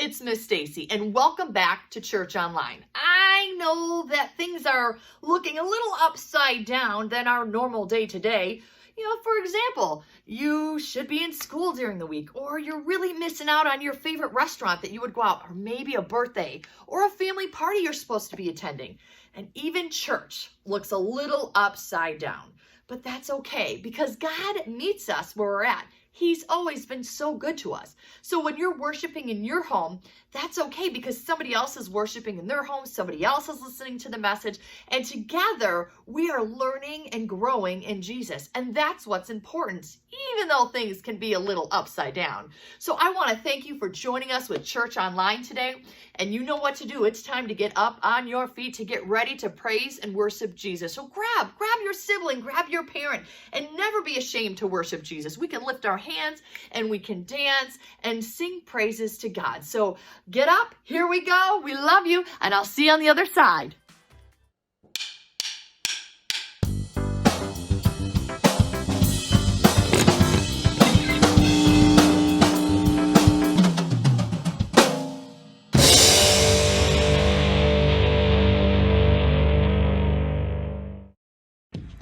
it's Miss Stacy, and welcome back to Church Online. I know that things are looking a little upside down than our normal day to day. For example, you should be in school during the week, or you're really missing out on your favorite restaurant that you would go out, or maybe a birthday, or a family party you're supposed to be attending. And even church looks a little upside down. But that's okay, because God meets us where we're at. He's always been so good to us. So when you're worshiping in your home, that's okay, because somebody else is worshiping in their home, somebody else is listening to the message, and together we are learning and growing in Jesus. And that's what's important, even though things can be a little upside down. So I want to thank you for joining us with Church Online today. And you know what to do. It's time to get up on your feet to get ready to praise and worship Jesus. So grab your sibling, grab your parent, and never be ashamed to worship Jesus. We can lift our hands and we can dance and sing praises to God. So get up, here we go. We love you, and I'll see you on the other side.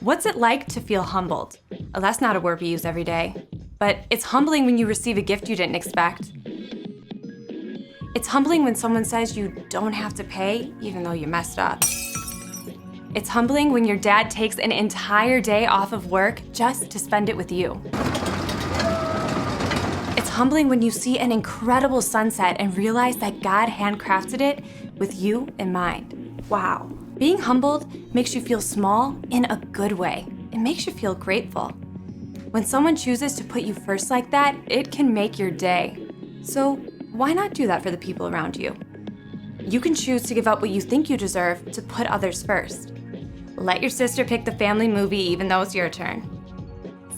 What's it like to feel humbled? Oh, that's not a word we use every day, but it's humbling when you receive a gift you didn't expect. It's humbling when someone says you don't have to pay even though you messed up. It's humbling when your dad takes an entire day off of work just to spend it with you. It's humbling when you see an incredible sunset and realize that God handcrafted it with you in mind. Wow. Being humbled makes you feel small in a good way. It makes you feel grateful. When someone chooses to put you first like that, it can make your day. So why not do that for the people around you? You can choose to give up what you think you deserve to put others first. Let your sister pick the family movie even though it's your turn.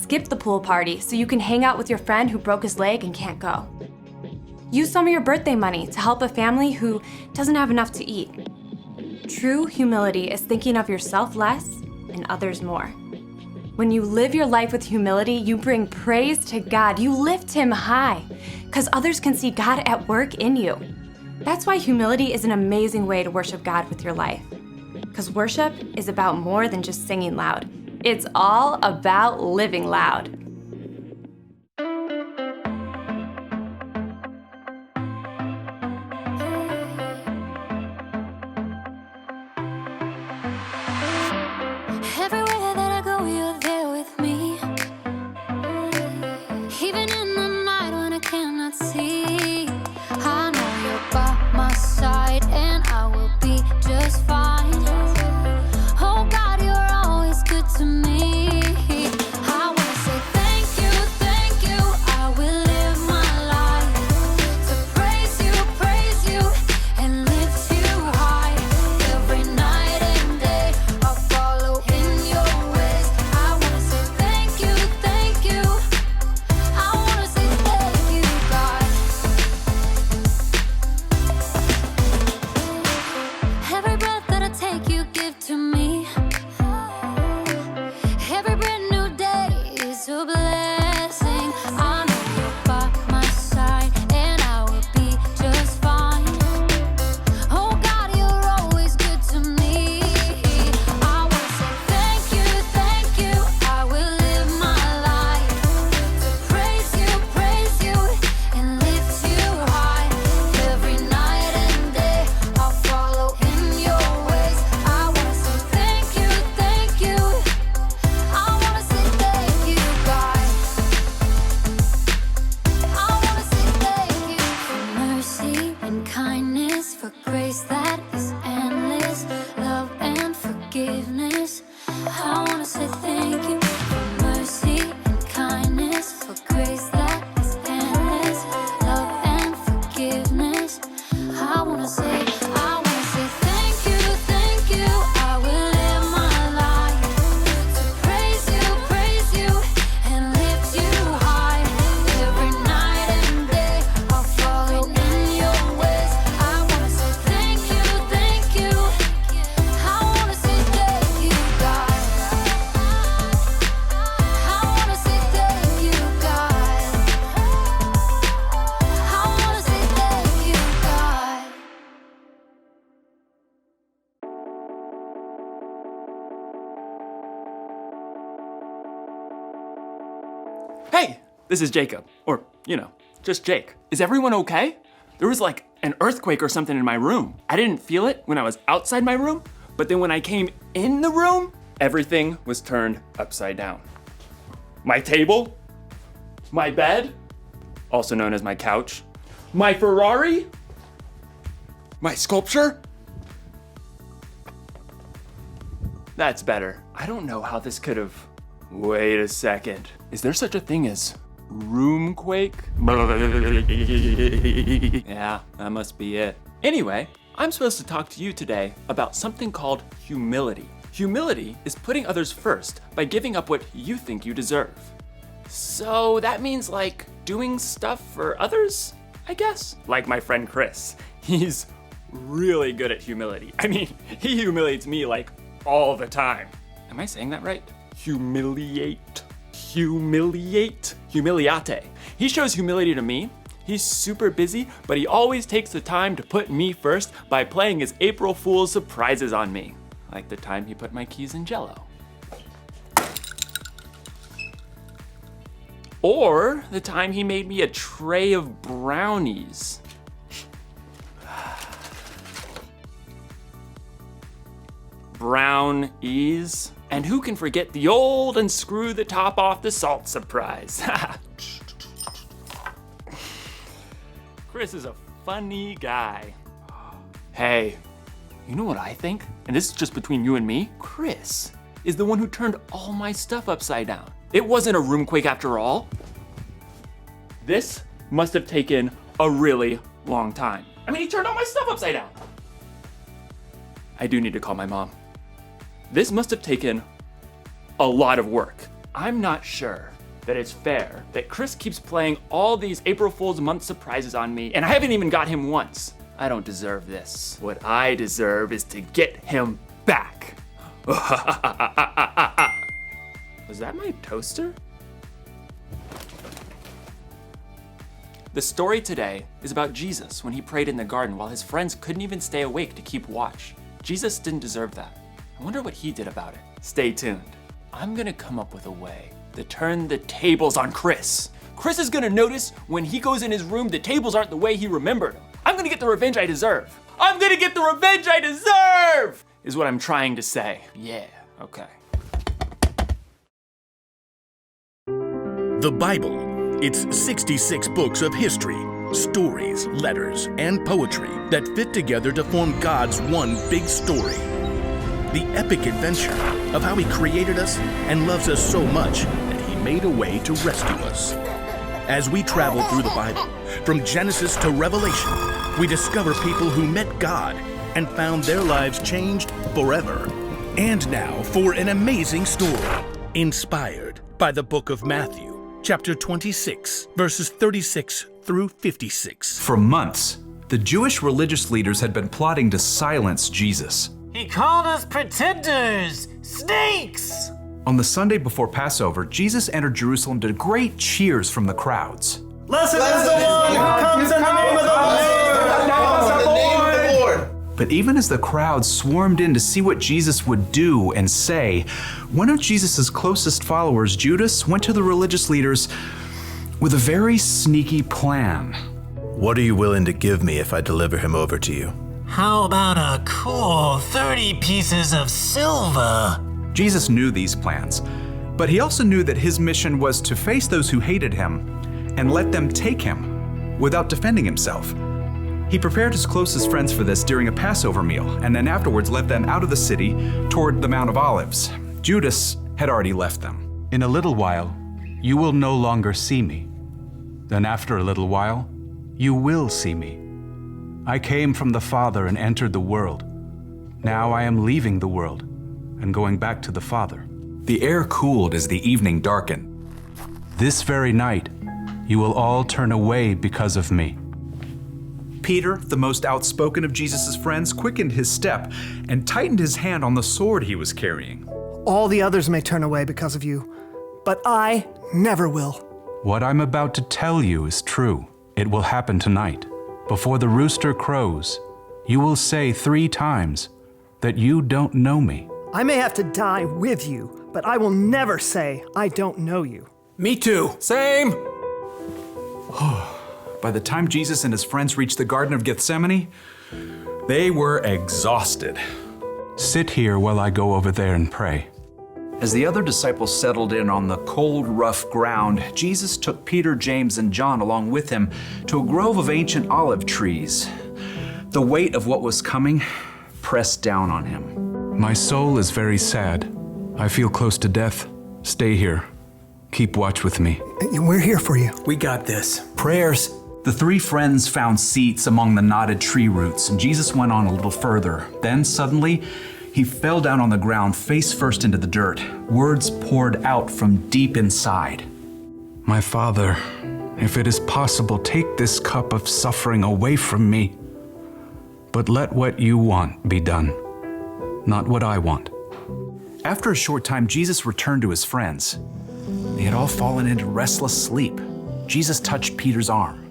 Skip the pool party so you can hang out with your friend who broke his leg and can't go. Use some of your birthday money to help a family who doesn't have enough to eat. True humility is thinking of yourself less and others more. When you live your life with humility, you bring praise to God. You lift Him high because others can see God at work in you. That's why humility is an amazing way to worship God with your life. Because worship is about more than just singing loud. It's all about living loud. Everywhere that I go, you're there with me. Even in the night when I cannot see, I know you're by my side and I will be just fine. Oh God, you're always good to me. I wanna say thank you. I will live my life to praise you, and lift you high. Every night and day I'll follow in your ways. I wanna say thank you. I wanna say thank you, God. Every breath that I take, you give to me. Every brand new day is a blessing. I know you're by my side and I will be just fine. Oh God, you're always good to me. I wanna say thank you. I will live my life to praise you, and lift you high. Every night and day I'll follow in your ways. I wanna say thank you. I wanna say thank you, God. I wanna say thank you for mercy and kindness, for grace that is endless, love and forgiveness. I wanna say thank you for mercy and kindness, for grace that is endless, love and forgiveness. I wanna say thank you. I will live my life to praise you, and lift you high. Every night and day I'll follow in your ways. I wanna say thank you. I wanna say thank you, God. Hey, this is Jacob, or, just Jake. Is everyone okay? There was like an earthquake or something in my room. I didn't feel it when I was outside my room, but then when I came in the room, everything was turned upside down. My table, my bed, also known as my couch, my Ferrari, my sculpture. That's better. I don't know how this could have. Wait a second. Is there such a thing as roomquake? Yeah, that must be it. Anyway, I'm supposed to talk to you today about something called humility. Humility is putting others first by giving up what you think you deserve. So that means like doing stuff for others, I guess? Like my friend Chris. He's really good at humility. I mean, he humiliates me like all the time. Am I saying that right? Humiliate. Humiliate. He shows humility to me. He's super busy, but he always takes the time to put me first by playing his April Fool's surprises on me. Like the time he put my keys in Jell-O. Or the time he made me a tray of brownies. Brownies. And who can forget the old unscrew the top off the salt surprise? Chris is a funny guy. Hey, you know what I think? And this is just between you and me. Chris is the one who turned all my stuff upside down. It wasn't a roomquake after all. This must have taken a really long time. I mean, he turned all my stuff upside down. I do need to call my mom. This must have taken a lot of work. I'm not sure that it's fair that Chris keeps playing all these April Fool's month surprises on me, and I haven't even got him once. I don't deserve this. What I deserve is to get him back. Was that my toaster? The story today is about Jesus when he prayed in the garden while his friends couldn't even stay awake to keep watch. Jesus didn't deserve that. I wonder what he did about it. Stay tuned. I'm gonna come up with a way to turn the tables on Chris. Chris is gonna notice when he goes in his room the tables aren't the way he remembered them. I'm gonna get the revenge I deserve. I'm gonna get the revenge I deserve, is what I'm trying to say. Yeah, okay. The Bible. It's 66 books of history, stories, letters, and poetry that fit together to form God's one big story. The epic adventure of how he created us and loves us so much that he made a way to rescue us. As we travel through the Bible, from Genesis to Revelation, we discover people who met God and found their lives changed forever. And now for an amazing story, inspired by the book of Matthew, chapter 26, verses 36 through 56. For months, the Jewish religious leaders had been plotting to silence Jesus. He called us pretenders, snakes! On the Sunday before Passover, Jesus entered Jerusalem to great cheers from the crowds. Blessed is the one who comes in the name of the Lord! But even as the crowd swarmed in to see what Jesus would do and say, one of Jesus' closest followers, Judas, went to the religious leaders with a very sneaky plan. What are you willing to give me if I deliver him over to you? How about a cool 30 pieces of silver? Jesus knew these plans, but he also knew that his mission was to face those who hated him and let them take him without defending himself. He prepared his closest friends for this during a Passover meal, and then afterwards led them out of the city toward the Mount of Olives. Judas had already left them. In a little while, you will no longer see me. Then after a little while, you will see me. I came from the Father and entered the world. Now I am leaving the world and going back to the Father. The air cooled as the evening darkened. This very night, you will all turn away because of me. Peter, the most outspoken of Jesus' friends, quickened his step and tightened his hand on the sword he was carrying. All the others may turn away because of you, but I never will. What I'm about to tell you is true. It will happen tonight. Before the rooster crows, you will say 3 times that you don't know me. I may have to die with you, but I will never say I don't know you. Me too. Same! By the time Jesus and his friends reached the Garden of Gethsemane, they were exhausted. Sit here while I go over there and pray. As the other disciples settled in on the cold, rough ground, Jesus took Peter, James, and John along with him to a grove of ancient olive trees. The weight of what was coming pressed down on him. My soul is very sad. I feel close to death. Stay here. Keep watch with me. We're here for you. We got this. Prayers. The three friends found seats among the knotted tree roots, and Jesus went on a little further. Then suddenly, he fell down on the ground, face first into the dirt. Words poured out from deep inside. My Father, if it is possible, take this cup of suffering away from me. But let what you want be done, not what I want. After a short time, Jesus returned to his friends. They had all fallen into restless sleep. Jesus touched Peter's arm.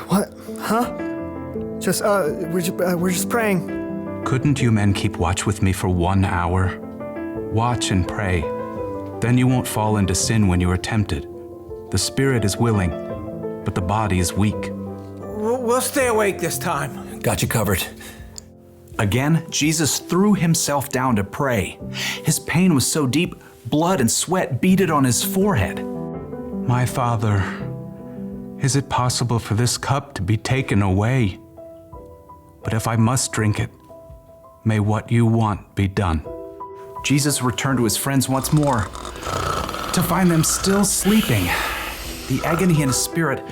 What? Huh? We're just praying. Couldn't you men keep watch with me for 1 hour? Watch and pray. Then you won't fall into sin when you are tempted. The spirit is willing, but the body is weak. We'll stay awake this time. Got you covered. Again, Jesus threw himself down to pray. His pain was so deep, blood and sweat beaded on his forehead. My Father, is it possible for this cup to be taken away? But if I must drink it, may what you want be done. Jesus returned to his friends once more, to find them still sleeping. The agony in his spirit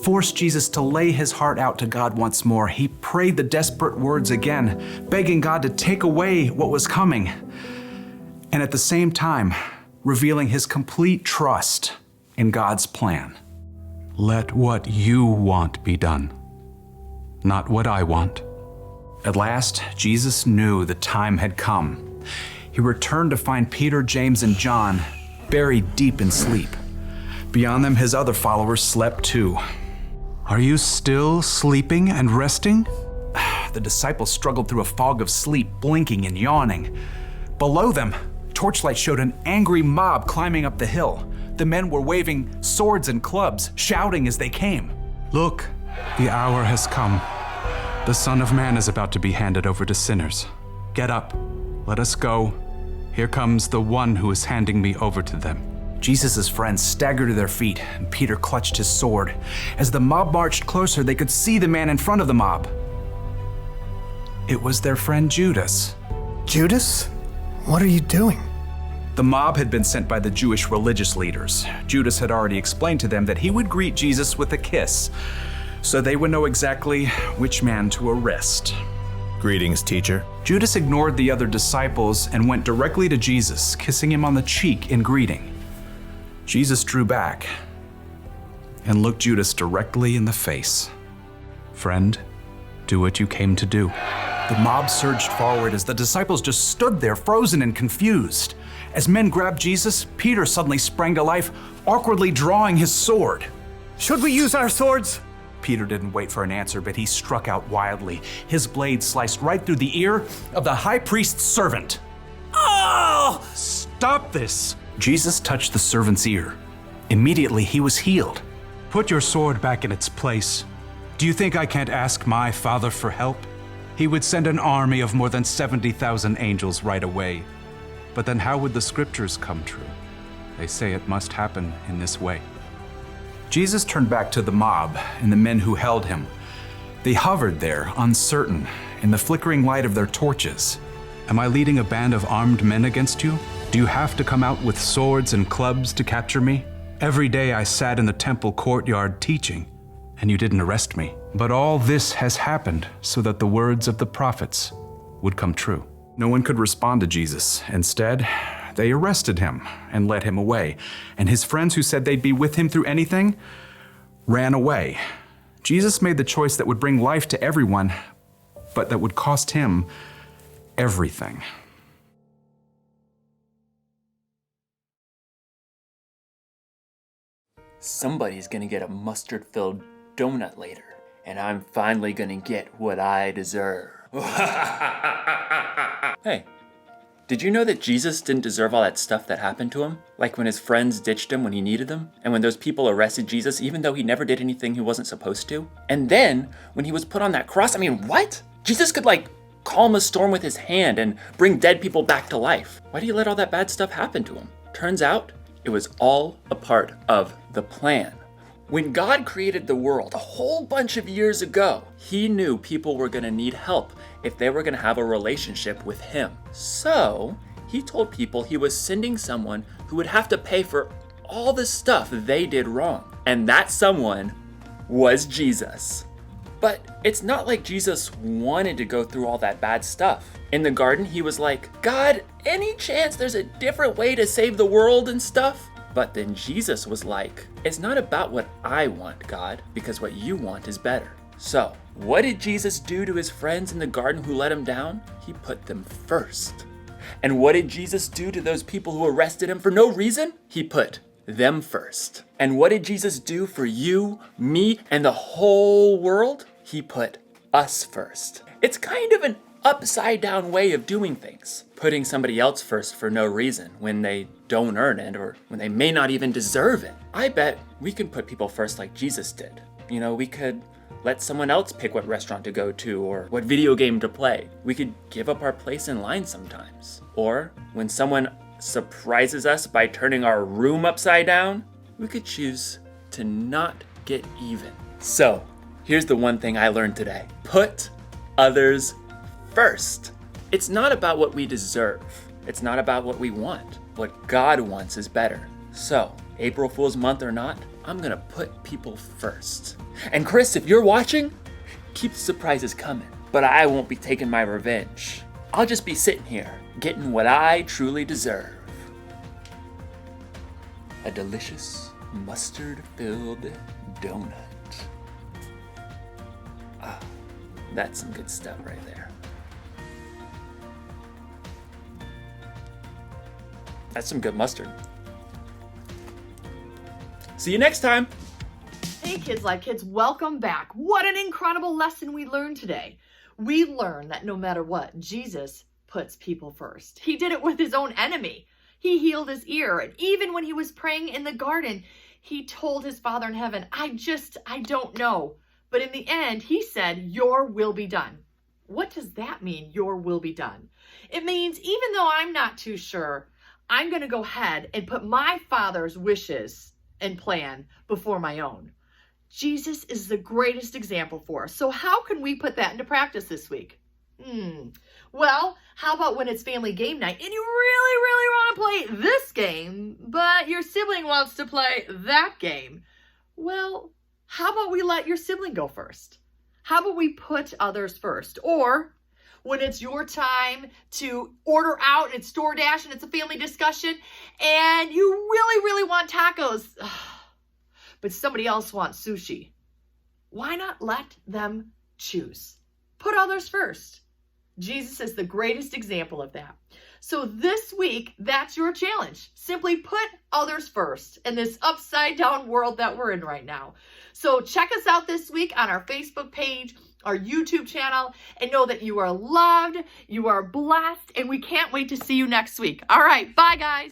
forced Jesus to lay his heart out to God once more. He prayed the desperate words again, begging God to take away what was coming, and at the same time, revealing his complete trust in God's plan. Let what you want be done, not what I want. At last, Jesus knew the time had come. He returned to find Peter, James, and John buried deep in sleep. Beyond them, his other followers slept too. Are you still sleeping and resting? The disciples struggled through a fog of sleep, blinking and yawning. Below them, torchlight showed an angry mob climbing up the hill. The men were waving swords and clubs, shouting as they came. Look, the hour has come. The Son of Man is about to be handed over to sinners. Get up, let us go. Here comes the one who is handing me over to them. Jesus' friends staggered to their feet, and Peter clutched his sword. As the mob marched closer, they could see the man in front of the mob. It was their friend Judas. Judas? What are you doing? The mob had been sent by the Jewish religious leaders. Judas had already explained to them that he would greet Jesus with a kiss, so they would know exactly which man to arrest. Greetings, teacher. Judas ignored the other disciples and went directly to Jesus, kissing him on the cheek in greeting. Jesus drew back and looked Judas directly in the face. Friend, do what you came to do. The mob surged forward as the disciples just stood there, frozen and confused. As men grabbed Jesus, Peter suddenly sprang to life, awkwardly drawing his sword. Should we use our swords? Peter didn't wait for an answer, but he struck out wildly. His blade sliced right through the ear of the high priest's servant. Oh! Stop this! Jesus touched the servant's ear. Immediately, he was healed. Put your sword back in its place. Do you think I can't ask my Father for help? He would send an army of more than 70,000 angels right away. But then how would the scriptures come true? They say it must happen in this way. Jesus turned back to the mob and the men who held him. They hovered there, uncertain, in the flickering light of their torches. Am I leading a band of armed men against you? Do you have to come out with swords and clubs to capture me? Every day I sat in the temple courtyard teaching, and you didn't arrest me. But all this has happened so that the words of the prophets would come true. No one could respond to Jesus. Instead, they arrested him and led him away. And his friends who said they'd be with him through anything ran away. Jesus made the choice that would bring life to everyone, but that would cost him everything. Somebody's gonna get a mustard-filled donut later, and I'm finally gonna get what I deserve. Hey, Did you know that Jesus didn't deserve all that stuff that happened to him? Like when his friends ditched him when he needed them? And when those people arrested Jesus even though he never did anything he wasn't supposed to? And then, when he was put on that cross, what? Jesus could calm a storm with his hand and bring dead people back to life. Why do you let all that bad stuff happen to him? Turns out, it was all a part of the plan. When God created the world a whole bunch of years ago, he knew people were going to need help if they were going to have a relationship with him. So, he told people he was sending someone who would have to pay for all the stuff they did wrong. And that someone was Jesus. But it's not like Jesus wanted to go through all that bad stuff. In the garden, he was like, God, any chance there's a different way to save the world and stuff? But then Jesus was like, it's not about what I want, God, because what you want is better. So, what did Jesus do to his friends in the garden who let him down? He put them first. And what did Jesus do to those people who arrested him for no reason? He put them first. And what did Jesus do for you, me, and the whole world? He put us first. It's kind of an upside down way of doing things. Putting somebody else first for no reason when they don't earn it or when they may not even deserve it. I bet we can put people first like Jesus did. We could let someone else pick what restaurant to go to or what video game to play. We could give up our place in line sometimes. Or when someone surprises us by turning our room upside down, we could choose to not get even. So, here's the one thing I learned today. Put others first. It's not about what we deserve. It's not about what we want. What God wants is better. So, April Fool's month or not, I'm gonna put people first. And Chris, if you're watching, keep the surprises coming. But I won't be taking my revenge. I'll just be sitting here, getting what I truly deserve. A delicious mustard-filled donut. That's some good stuff right there. That's some good mustard. See you next time. Hey Kidslife kids, welcome back. What an incredible lesson we learned today. We learned that no matter what, Jesus puts people first. He did it with his own enemy. He healed his ear, and even when he was praying in the garden, he told his Father in heaven, I don't know. But in the end, he said, your will be done. What does that mean, your will be done? It means even though I'm not too sure, I'm going to go ahead and put my Father's wishes and plan before my own. Jesus is the greatest example for us. So how can we put that into practice this week? Well, how about when it's family game night and you really, really want to play this game, but your sibling wants to play that game? Well, how about we let your sibling go first? How about we put others first? Or when it's your time to order out and it's DoorDash and it's a family discussion and you really, really want tacos, but somebody else wants sushi. Why not let them choose? Put others first. Jesus is the greatest example of that. So this week, that's your challenge. Simply put others first in this upside down world that we're in right now. So check us out this week on our Facebook page, our YouTube channel, and know that you are loved, you are blessed, and we can't wait to see you next week. All right, bye guys.